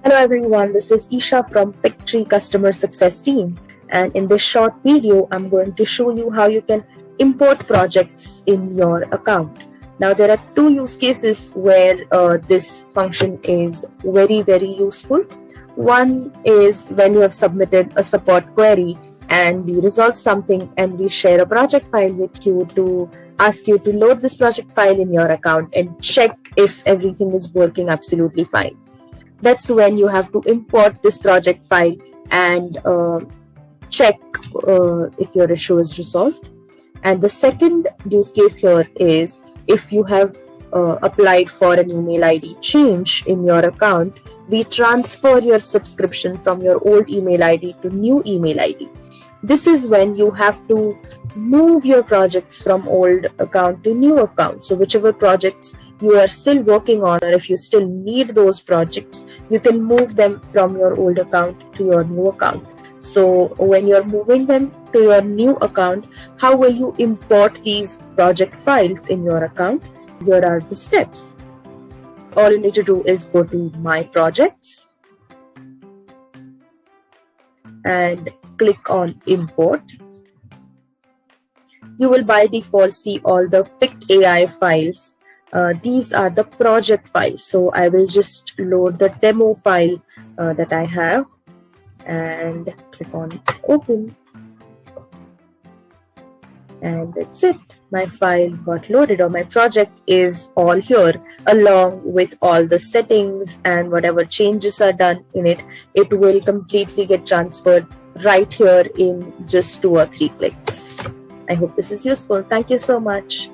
Hello everyone, this is Isha from Pictory Customer Success Team, and in this short video I'm going to show you how you can import projects in your account. Now there are two use cases where this function is very useful. One is when you have submitted a support query and we resolve something and we share a project file with you to ask you to load this project file in your account and check if everything is working absolutely fine. That's when you have to import this project file and check if your issue is resolved. And the second use case here is if you have applied for an email ID change in your account, we transfer your subscription from your old email ID to new email ID. This is when you have to move your projects from old account to new account. So whichever projects you are still working on, or if you still need those projects, you can move them from your old account to your new account. So when you're moving them to your new account, how will you import these project files in your account? Here are the steps. All you need to do is go to My Projects and click on Import. You will by default see all the Pictory.ai files. These are the project files. So I will just load the demo file that I have and click on Open. And that's it. My file got loaded, or my project is all here along with all the settings, and whatever changes are done in it, it will completely get transferred right here in just 2 or 3 clicks. I hope this is useful. Thank you so much.